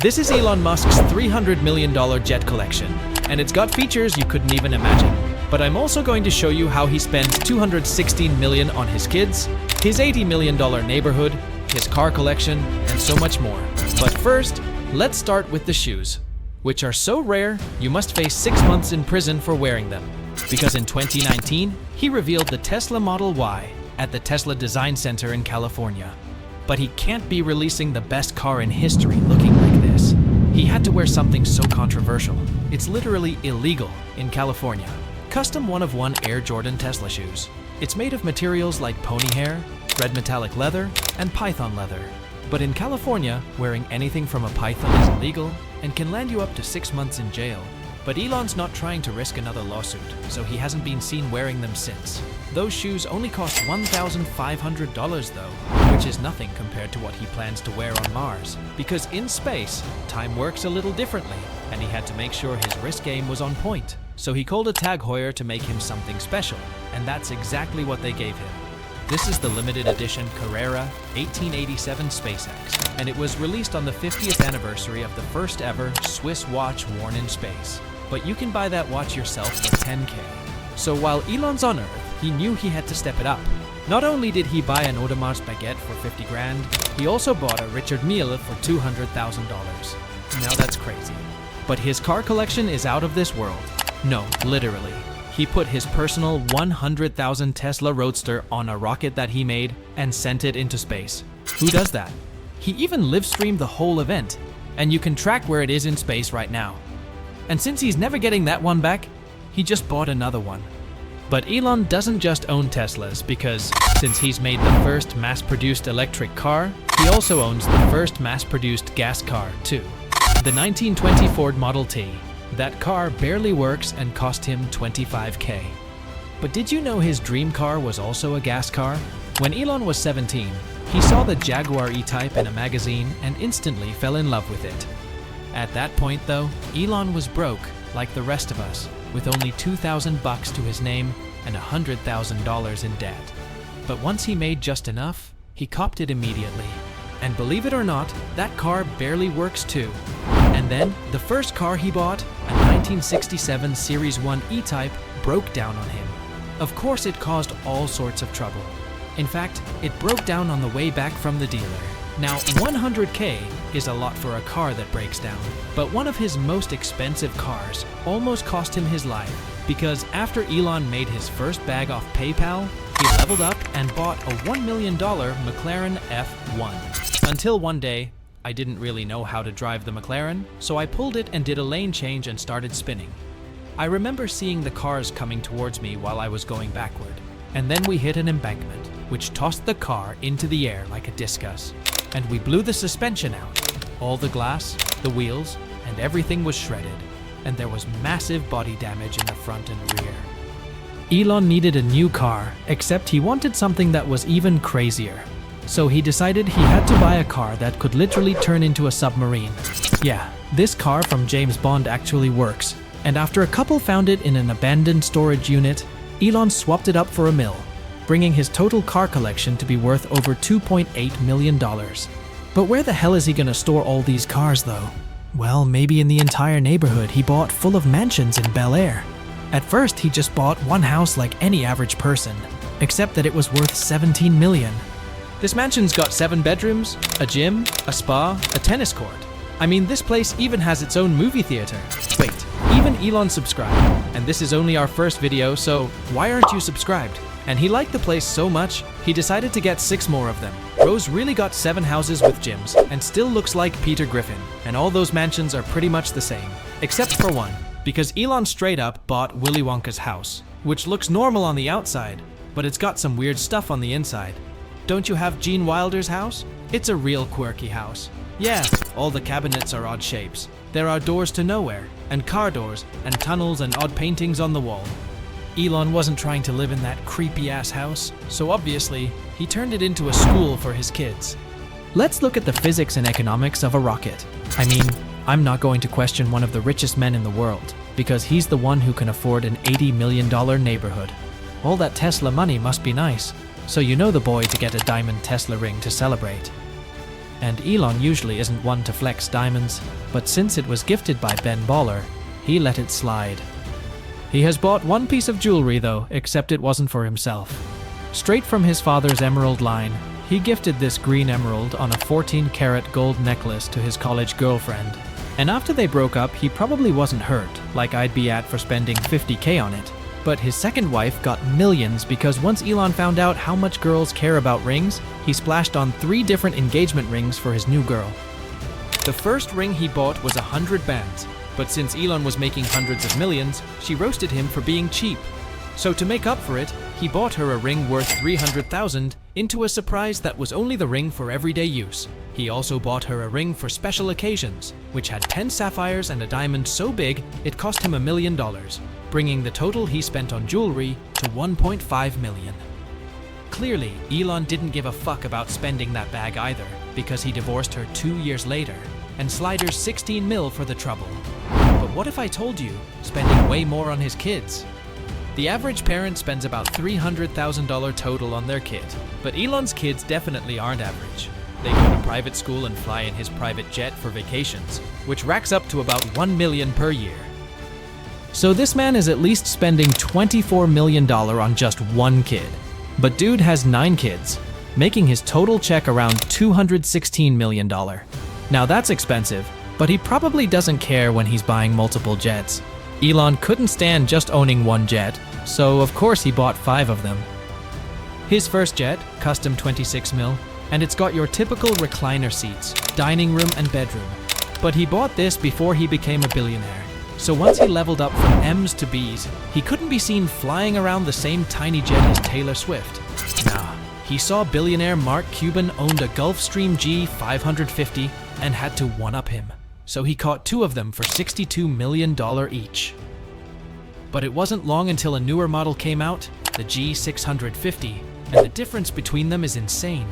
This is Elon Musk's $300 million jet collection, and it's got features you couldn't even imagine. But I'm also going to show you how he spends $216 million on his kids, his $80 million neighborhood, his car collection, and so much more. But first, let's start with the shoes, which are so rare you must face 6 months in prison for wearing them. Because in 2019, he revealed the Tesla Model Y at the Tesla Design Center in California. But he can't be releasing the best car in history looking like this. He had to wear something so controversial. It's literally illegal in California. Custom one-of-one Air Jordan Tesla shoes. It's made of materials like pony hair, red metallic leather, and python leather. But in California, wearing anything from a python is illegal and can land you up to 6 months in jail. But Elon's not trying to risk another lawsuit, so he hasn't been seen wearing them since. Those shoes only cost $1,500 though, which is nothing compared to what he plans to wear on Mars. Because in space, time works a little differently, and he had to make sure his wrist game was on point. So he called a Tag Heuer to make him something special, and that's exactly what they gave him. This is the limited edition Carrera 1887 SpaceX, and it was released on the 50th anniversary of the first ever Swiss watch worn in space. But you can buy that watch yourself for $10K. So while Elon's on Earth, he knew he had to step it up. Not only did he buy an Audemars baguette for 50 grand, he also bought a Richard Mille for $200,000. Now that's crazy. But his car collection is out of this world. No, literally. He put his personal 100,000 Tesla Roadster on a rocket that he made and sent it into space. Who does that? He even live-streamed the whole event, and you can track where it is in space right now. And since he's never getting that one back, he just bought another one. But Elon doesn't just own Teslas because, since he's made the first mass-produced electric car, he also owns the first mass-produced gas car too. The 1920 Ford Model T. That car barely works and cost him $25K. But did you know his dream car was also a gas car? When Elon was 17, he saw the Jaguar E-Type in a magazine and instantly fell in love with it. At that point though, Elon was broke, like the rest of us, with only $2,000 to his name and $100,000 in debt. But once he made just enough, he copped it immediately. And believe it or not, that car barely works too. And then, the first car he bought, a 1967 Series 1 E-Type, broke down on him. Of course it caused all sorts of trouble. In fact, it broke down on the way back from the dealer. Now, $100K is a lot for a car that breaks down, but one of his most expensive cars almost cost him his life, because after Elon made his first bag off PayPal, he leveled up and bought a $1 million McLaren F1. Until one day, I didn't really know how to drive the McLaren, so I pulled it and did a lane change and started spinning. I remember seeing the cars coming towards me while I was going backward, and then we hit an embankment, which tossed the car into the air like a discus. And we blew the suspension out. All the glass, the wheels, and everything was shredded, and there was massive body damage in the front and rear. Elon needed a new car, except he wanted something that was even crazier. So he decided he had to buy a car that could literally turn into a submarine. Yeah, this car from James Bond actually works, and after a couple found it in an abandoned storage unit, Elon swapped it up for a mill, bringing his total car collection to be worth over $2.8 million. But where the hell is he gonna store all these cars though? Well, maybe in the entire neighborhood he bought full of mansions in Bel Air. At first he just bought one house like any average person, except that it was worth $17 million. This mansion's got 7 bedrooms, a gym, a spa, a tennis court. I mean, this place even has its own movie theater. Wait, even Elon subscribed, and this is only our first video, so why aren't you subscribed? And he liked the place so much, he decided to get 6 more of them. Rose really got 7 houses with gyms, and still looks like Peter Griffin, and all those mansions are pretty much the same. Except for one, because Elon straight up bought Willy Wonka's house, which looks normal on the outside, but it's got some weird stuff on the inside. Don't you have Gene Wilder's house? It's a real quirky house. Yeah, all the cabinets are odd shapes. There are doors to nowhere, and car doors, and tunnels and odd paintings on the wall. Elon wasn't trying to live in that creepy-ass house, so obviously, he turned it into a school for his kids. Let's look at the physics and economics of a rocket. I mean, I'm not going to question one of the richest men in the world, because he's the one who can afford an $80 million neighborhood. All that Tesla money must be nice, so you know the boy to get a diamond Tesla ring to celebrate. And Elon usually isn't one to flex diamonds, but since it was gifted by Ben Baller, he let it slide. He has bought one piece of jewelry though, except it wasn't for himself. Straight from his father's emerald line, he gifted this green emerald on a 14-karat gold necklace to his college girlfriend. And after they broke up, he probably wasn't hurt, like I'd be at for spending $50K on it. But his second wife got millions because once Elon found out how much girls care about rings, he splashed on 3 different engagement rings for his new girl. The first ring he bought was 100 bands, but since Elon was making hundreds of millions, she roasted him for being cheap. So to make up for it, he bought her a ring worth $300,000 into a surprise that was only the ring for everyday use. He also bought her a ring for special occasions, which had 10 sapphires and a diamond so big it cost him $1 million, bringing the total he spent on jewelry to $1.5 million. Clearly, Elon didn't give a fuck about spending that bag either, because he divorced her 2 years later, and sliders 16 mil for the trouble. But what if I told you, spending way more on his kids? The average parent spends about $300,000 total on their kid, but Elon's kids definitely aren't average. They go to private school and fly in his private jet for vacations, which racks up to about $1 million per year. So this man is at least spending $24 million on just one kid. But dude has 9 kids, making his total check around $216 million. Now that's expensive, but he probably doesn't care when he's buying multiple jets. Elon couldn't stand just owning one jet, so of course he bought 5 of them. His first jet, custom 26 mil, and it's got your typical recliner seats, dining room and bedroom. But he bought this before he became a billionaire. So once he leveled up from M's to B's, he couldn't be seen flying around the same tiny jet as Taylor Swift. Nah, he saw billionaire Mark Cuban owned a Gulfstream G550 and had to one-up him. So he caught 2 of them for $62 million each. But it wasn't long until a newer model came out, the G650, and the difference between them is insane.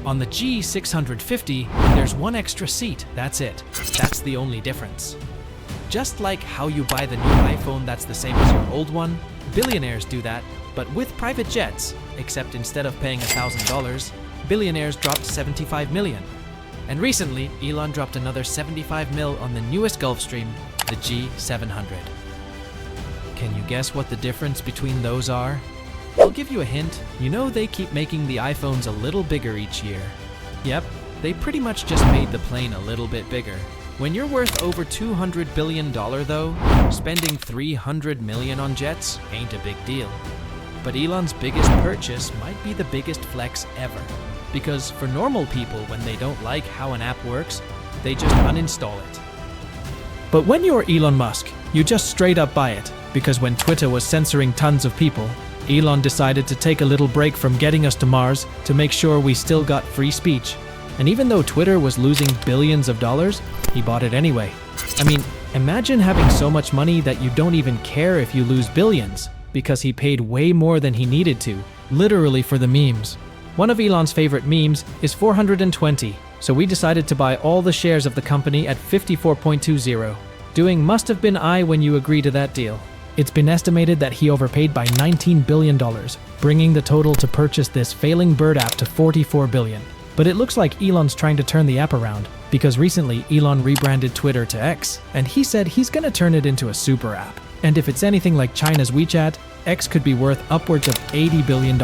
On the G650, there's 1 extra seat, that's it. That's the only difference. Just like how you buy the new iPhone that's the same as your old one, billionaires do that, but with private jets, except instead of paying $1,000, billionaires dropped $75 million. And recently, Elon dropped another $75 mil on the newest Gulfstream, the G700. Can you guess what the difference between those are? I'll give you a hint. You know they keep making the iPhones a little bigger each year. Yep, they pretty much just made the plane a little bit bigger. When you're worth over $200 billion though, spending $300 million on jets ain't a big deal. But Elon's biggest purchase might be the biggest flex ever. Because for normal people, when they don't like how an app works, they just uninstall it. But when you're Elon Musk, you just straight up buy it, because when Twitter was censoring tons of people, Elon decided to take a little break from getting us to Mars to make sure we still got free speech. And even though Twitter was losing billions of dollars, he bought it anyway. I mean, imagine having so much money that you don't even care if you lose billions, because he paid way more than he needed to, literally for the memes. One of Elon's favorite memes is 420, so we decided to buy all the shares of the company at 54.20. Doing must have been I when you agree to that deal. It's been estimated that he overpaid by $19 billion, bringing the total to purchase this failing bird app to $44 billion. But it looks like Elon's trying to turn the app around, because recently Elon rebranded Twitter to X, and he said he's gonna turn it into a super app. And if it's anything like China's WeChat, X could be worth upwards of $80 billion.